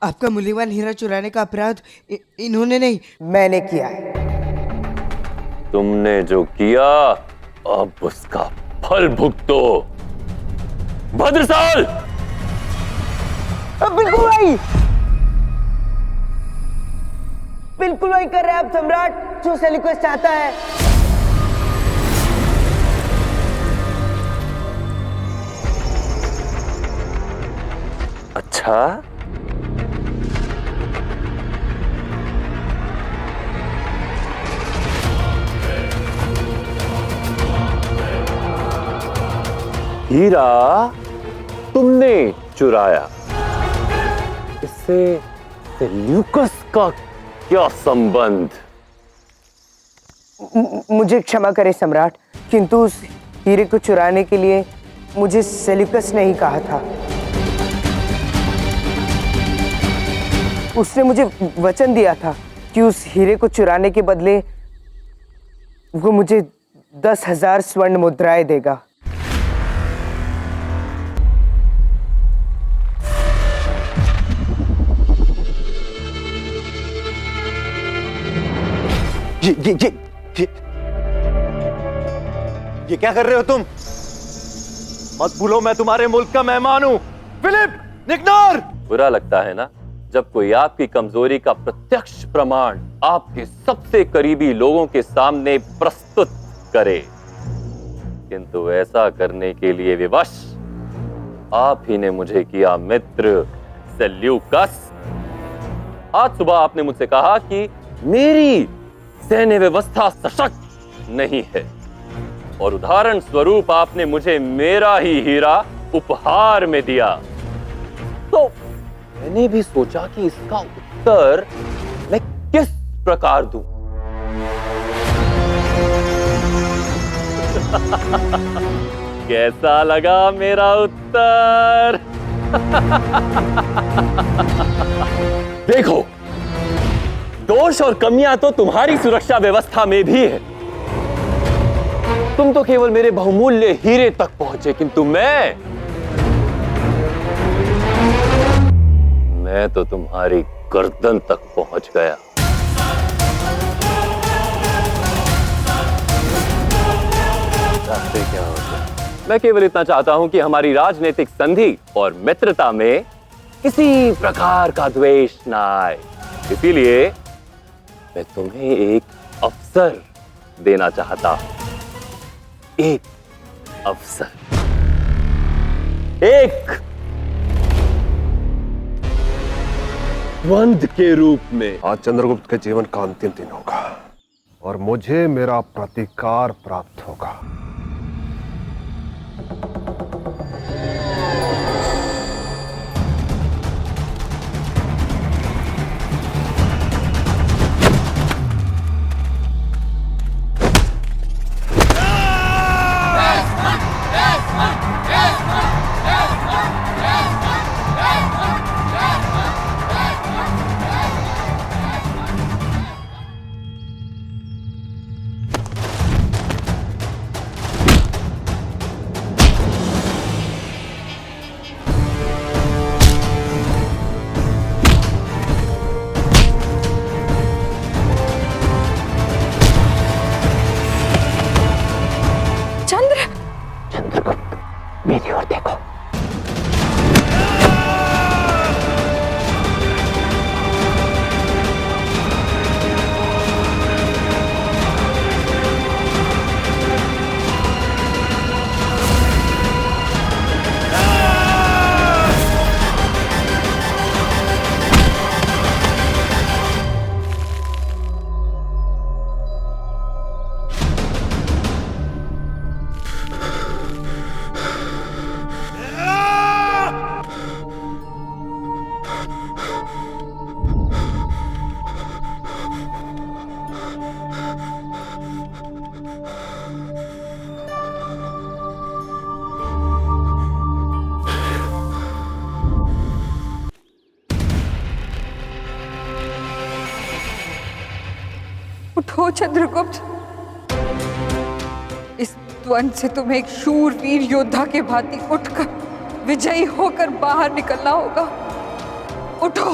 आपका मूल्यवान हीरा चुराने का अपराध इन्होंने नहीं, मैंने किया है। तुमने जो किया अब उसका फल भुगतो। भद्रसाल! बिल्कुल वही, बिल्कुल वही कर रहे हैं आप सम्राट जो सेल्यूकस चाहता है। अच्छा, हीरा तुमने चुराया, इससे सेल्यूकस का क्या संबंध? मुझे क्षमा करें सम्राट, किंतु उस हीरे को चुराने के लिए मुझे सेल्यूकस ने ही कहा था। उसने मुझे वचन दिया था कि उस हीरे को चुराने के बदले वो मुझे 10,000 स्वर्ण मुद्राएं देगा। ये क्या कर रहे हो तुम? मत भूलो मैं तुम्हारे मुल्क का मेहमान हूं। फिलिप, निग्नार! बुरा लगता है ना जब कोई आपकी कमजोरी का प्रत्यक्ष प्रमाण आपके सबसे करीबी लोगों के सामने प्रस्तुत करे, किंतु ऐसा करने के लिए विवश आप ही ने मुझे किया मित्र सेल्यूकस। आज सुबह आपने मुझसे कहा कि मेरी सैन्य व्यवस्था सशक्त नहीं है, और उदाहरण स्वरूप आपने मुझे मेरा ही हीरा उपहार में दिया। तो मैंने भी सोचा कि इसका उत्तर मैं किस प्रकार दूं। कैसा लगा मेरा उत्तर? देखो, दोष और कमियां तो तुम्हारी सुरक्षा व्यवस्था में भी है। तुम तो केवल मेरे बहुमूल्य हीरे तक पहुंचे, किंतु मैं तो तुम्हारी गर्दन तक पहुंच गया। क्या होता? मैं केवल इतना चाहता हूं कि हमारी राजनीतिक संधि और मित्रता में किसी प्रकार का द्वेष ना आए। इसीलिए मैं तुम्हें एक अवसर देना चाहता हूं। एक अवसर, एक द्वंद्व के रूप में। आज चंद्रगुप्त के जीवन का अंतिम दिन होगा और मुझे मेरा प्रतिकार प्राप्त होगा। मेरी ओर देखो। उठो चंद्रगुप्त, इस द्वंद्व से तुम्हें एक शूरवीर योद्धा के भांति उठकर विजयी होकर बाहर निकलना होगा। उठो।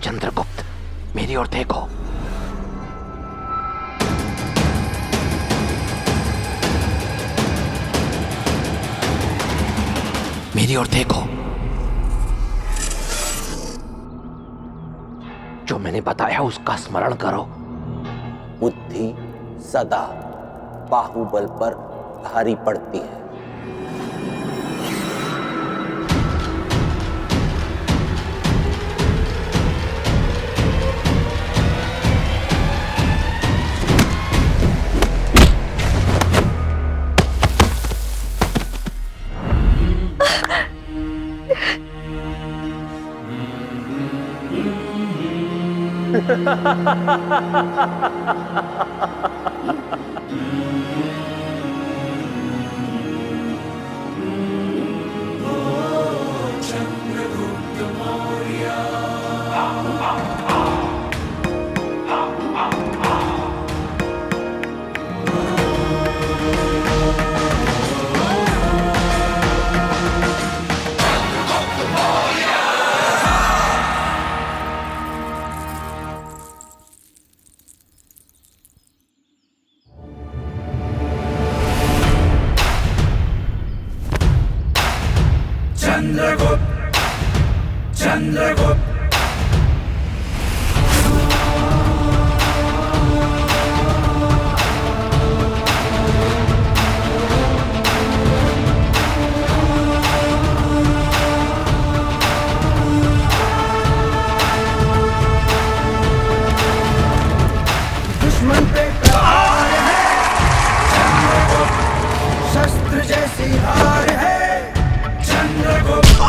चंद्रगुप्त, मेरी ओर देखो। मेरी ओर देखो। जो मैंने बताया उसका स्मरण करो। बुद्धि सदा बाहुबल पर भारी पड़ती है। दुश्मन पे प्रहार है, शस्त्र जैसी हार है। चंद्रगुप्त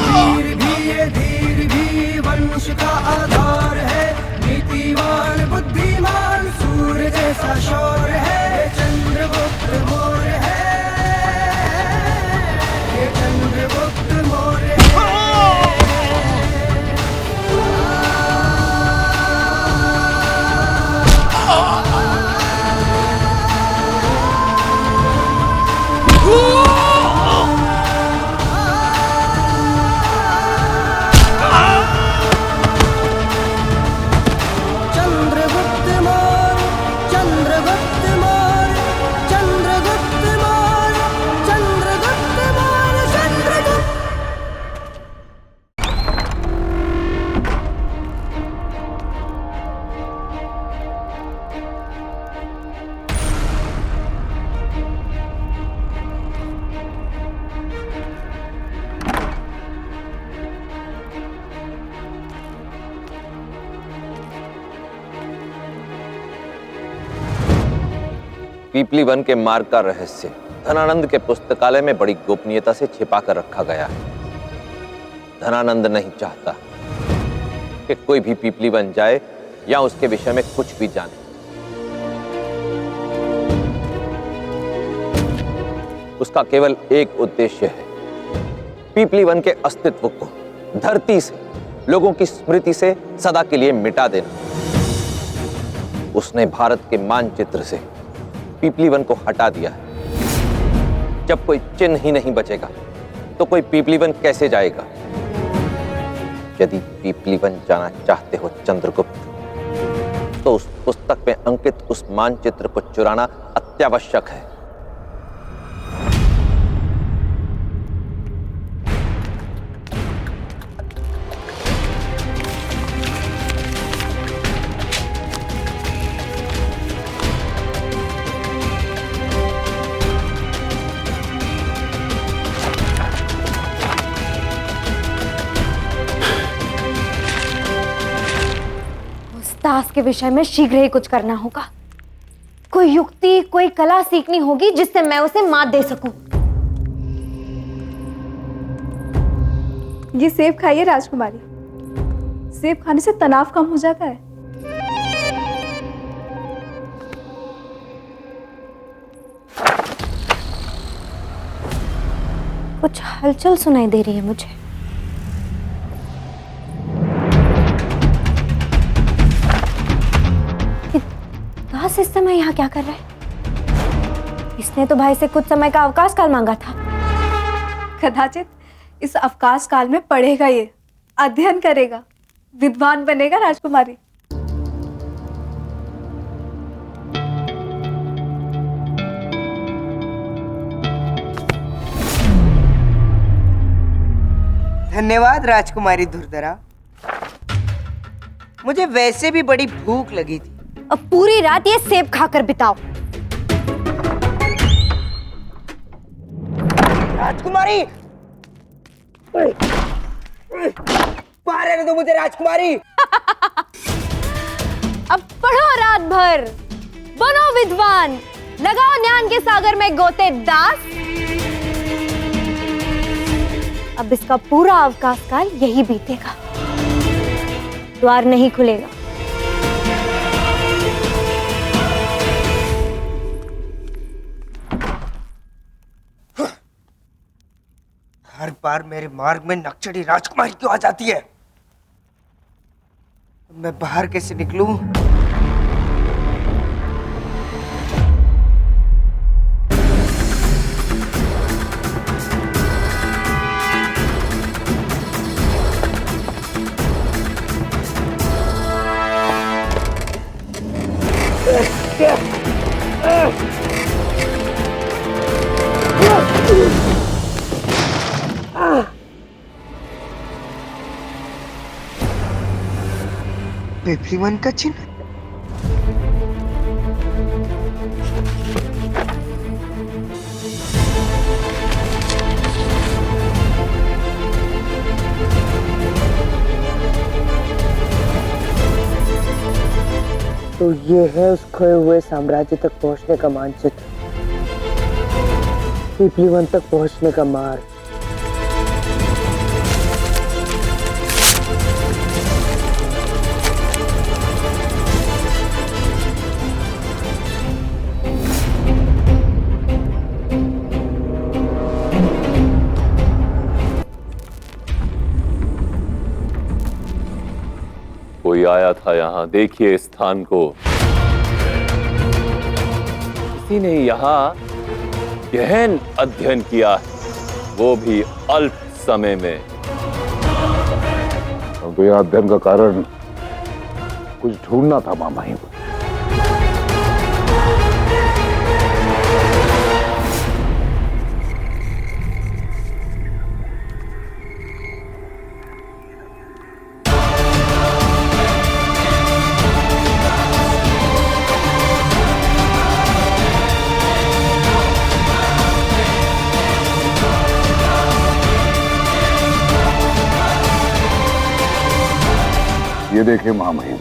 वीर भी ये धीर भी वंश का आधार है। नीतिवान बुद्धिमान सूर्य जैसा शौर्य है। ये चंद्रगुप्त मौर्य है, ये चंद्रगुप्त मौर्य है। चंद्रगुप्त मौर्य, चंद्रगुप्त मौर्य, चंद्रगुप्त मौर्य, चंद्रगुप्त मौर्य, चंद्रगुप्त। पीपली वन के मार्ग का रहस्य धनानंद के पुस्तकालय में बड़ी गोपनीयता से छिपा कर रखा गया है। धनानंद नहीं चाहता कि कोई भी पीपली वन जाए या उसके विषय में कुछ भी जाने। उसका केवल एक उद्देश्य है, पीपली वन के अस्तित्व को धरती से, लोगों की स्मृति से सदा के लिए मिटा देना। उसने भारत के मानचित्र से पीपली वन को हटा दिया है। जब कोई चिन्ह ही नहीं बचेगा तो कोई पीपली वन कैसे जाएगा? यदि पीपली वन जाना चाहते हो चंद्रगुप्त, तो उस पुस्तक में अंकित उस मानचित्र को चुराना अत्यावश्यक है। दास के विषय में शीघ्र ही कुछ करना होगा। कोई युक्ति, कोई कला सीखनी होगी जिससे मैं उसे मात दे सकूं। ये सेब खाइए राजकुमारी, सेब खाने से तनाव कम हो जाता है। कुछ हलचल सुनाई दे रही है मुझे। दास इस समय यहाँ क्या कर रहा है? इसने तो भाई से कुछ समय का अवकाश काल मांगा था। कदाचित इस अवकाश काल में पढ़ेगा, ये अध्ययन करेगा, विद्वान बनेगा राजकुमारी। धन्यवाद राजकुमारी धुरधरा। मुझे वैसे भी बड़ी भूख लगी थी। अब पूरी रात ये सेब खाकर बिताओ। राजकुमारी, बाहर रहने दो मुझे राजकुमारी। अब पढ़ो रात भर, बनो विद्वान, लगाओ ज्ञान के सागर में गोते दास। अब इसका पूरा अवकाश काल यही बीतेगा, द्वार नहीं खुलेगा। हर बार मेरे मार्ग में नक्शड़ी राजकुमारी क्यों आ जाती है? मैं बाहर कैसे निकलूं? पिपलीवन का चिन्ह। तो ये है उस खोए हुए साम्राज्य तक पहुंचने का मानचित्र, पिपलीवन तक पहुंचने का मार्ग। कोई आया था यहाँ, देखिए स्थान को। किसी ने यहाँ गहन अध्ययन किया है, वो भी अल्प समय में। तो यह अध्ययन का कारण कुछ ढूंढना था मामा ही। ये देखिए महामहिम,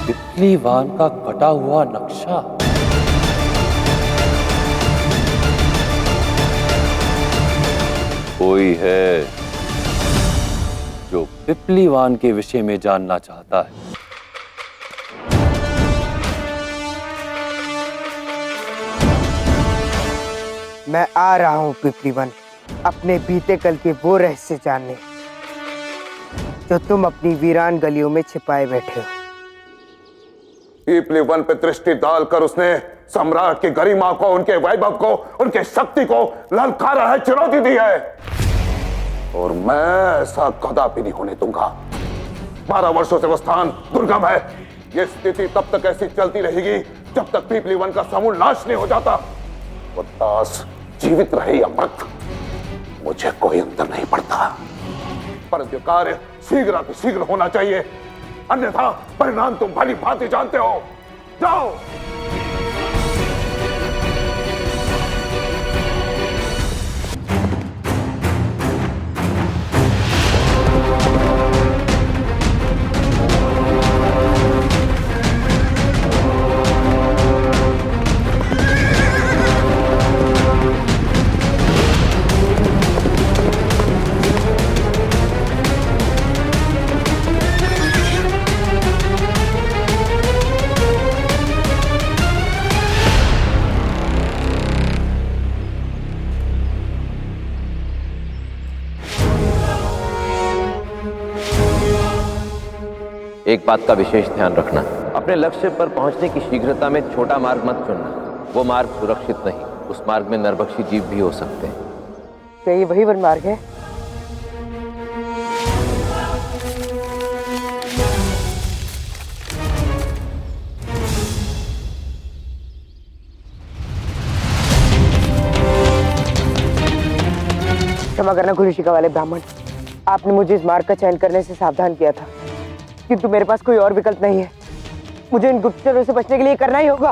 पिपलीवान का कटा हुआ नक्शा। कोई है जो पिपलीवान के विषय में जानना चाहता है। मैं आ रहा हूं पिपलीवन, अपने बीते कल के वो रहस्य जानने जो तुम अपनी वीरान गलियों में छिपाए बैठे हो। पिपलीवन पे दृष्टि डालकर उसने सम्राट की गरिमा को, उनके वैभव को, उनके शक्ति को ललकारा है, चुनौती दी है। और मैं ऐसा कदापि नहीं होने दूंगा। 12 वर्षों से वो स्थान दुर्गम है। ये स्थिति तब तक ऐसी चलती रहेगी जब तक पिपलीवन का समूल नाश नहीं हो जाता। वो दास जीवित रहे या मृत, मुझे कोई अंतर नहीं पड़ता, परंतु कार्य शीघ्र होना चाहिए, अन्यथा परिणाम तुम भली भांति जानते हो। जाओ। एक बात का विशेष ध्यान रखना, अपने लक्ष्य पर पहुंचने की शीघ्रता में छोटा मार्ग मत चुनना। वो मार्ग सुरक्षित नहीं, उस मार्ग में नरभक्षी जीव भी हो सकते हैं। क्या ये वही वन मार्ग है? क्षमा करना कुलुषिका वाले ब्राह्मण, आपने मुझे इस मार्ग का चयन करने से सावधान किया था, किंतु मेरे पास कोई और विकल्प नहीं है। मुझे इन गुप्तचरों से बचने के लिए करना ही होगा।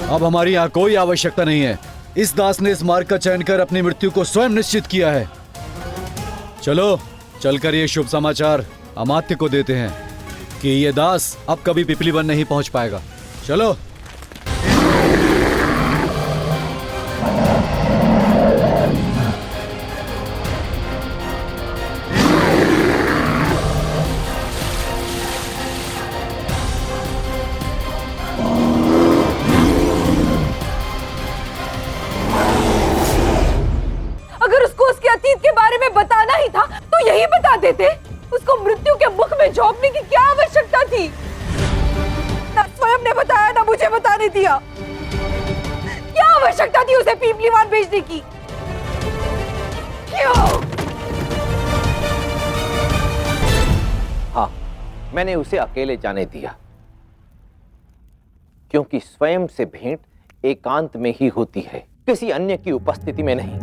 अब हमारी यहाँ कोई आवश्यकता नहीं है। इस दास ने इस मार्ग का चयन कर अपनी मृत्यु को स्वयं निश्चित किया है। चलो चलकर ये शुभ समाचार अमात्य को देते हैं कि ये दास अब कभी पिपली वन नहीं पहुंच पाएगा। चलो। अगर उसको उसके अतीत के बारे में बताना ही था तो यही बता देते। उसको मृत्यु के मुख में झोंकने की क्या आवश्यकता थी? ना स्वयं ने बताया, ना मुझे बताने दिया। क्या आवश्यकता थी उसे पीपलीवान भेजने की? क्यों? हाँ, मैंने उसे अकेले जाने दिया, क्योंकि स्वयं से भेंट एकांत में ही होती है, किसी अन्य की उपस्थिति में नहीं।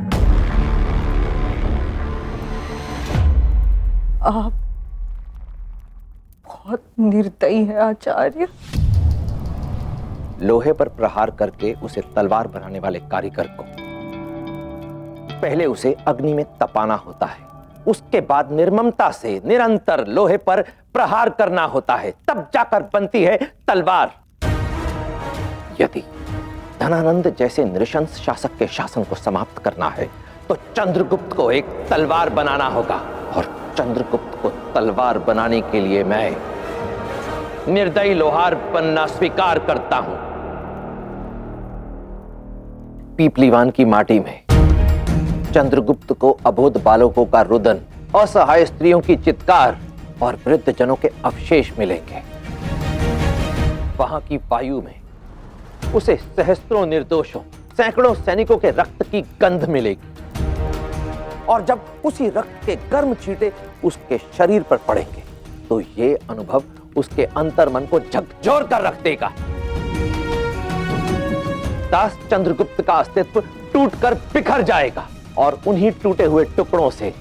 आप बहुत निर्दयी है आचार्य। लोहे पर प्रहार करके उसे तलवार बनाने वाले कारीगर को पहले उसे अग्नि में तपाना होता है, उसके बाद निर्ममता से निरंतर लोहे पर प्रहार करना होता है, तब जाकर बनती है तलवार। यदि धनानंद जैसे नृशंस शासक के शासन को समाप्त करना है तो चंद्रगुप्त को एक तलवार बनाना होगा, और चंद्रगुप्त को तलवार बनाने के लिए मैं निर्दयी लोहार बनना स्वीकार करता हूं। पीपलीवान की माटी में चंद्रगुप्त को अबोध बालकों का रुदन, असहाय स्त्रियों की चित्कार और वृद्ध जनों के अवशेष मिलेंगे। वहां की वायु में उसे सहस्त्रों निर्दोषों, सैकड़ों सैनिकों के रक्त की गंध मिलेगी, और जब उसी रक्त के गर्म छींटे उसके शरीर पर पड़ेंगे तो ये अनुभव उसके अंतर्मन को झकझोर कर रख देगा। दास चंद्रगुप्त का अस्तित्व टूटकर बिखर जाएगा, और उन्हीं टूटे हुए टुकड़ों से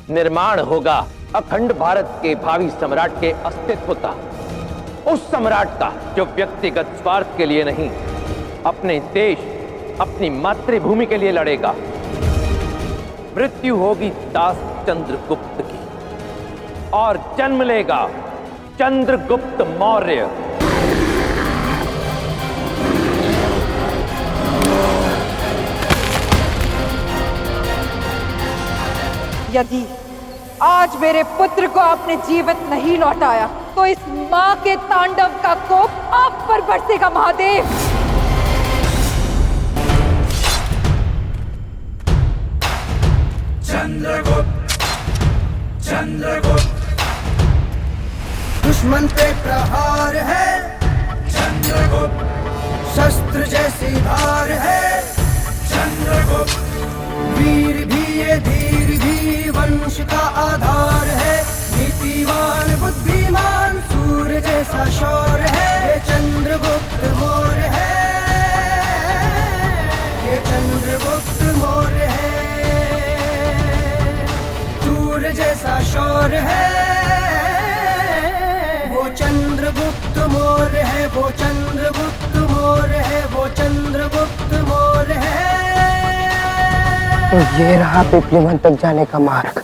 निर्माण होगा अखंड भारत के भावी सम्राट के अस्तित्व का, उस सम्राट का जो व्यक्तिगत स्वार्थ के लिए नहीं, अपने देश, अपनी मातृभूमि के लिए लड़ेगा। मृत्यु होगी दास चंद्रगुप्त की, और जन्म लेगा चंद्रगुप्त मौर्य। यदि आज मेरे पुत्र को आपने जीवित नहीं लौटाया तो इस मां के तांडव का कोप आप पर बरसेगा महादेव। चंद्रगुप्त, चंद्रगुप्त, दुश्मन पे प्रहार है। चंद्रगुप्त, शस्त्र जैसी धार है। चंद्रगुप्त, वीर भी ये धीर भी वंश का आधार है। नीतिवान बुद्धिमान सूर्य जैसा शौर्य है। ये चंद्रगुप्त मौर्य है, ये चंद्रगुप्त मौर्य है। सूर्य जैसा शौर्य है, वो चंद्रगुप्त मौर्य है, वो चंद्रगुप्त मौर्य है, वो चंद्रगुप्त मौर्य है। तो ये रहा पिपलीवन तक जाने का मार्ग।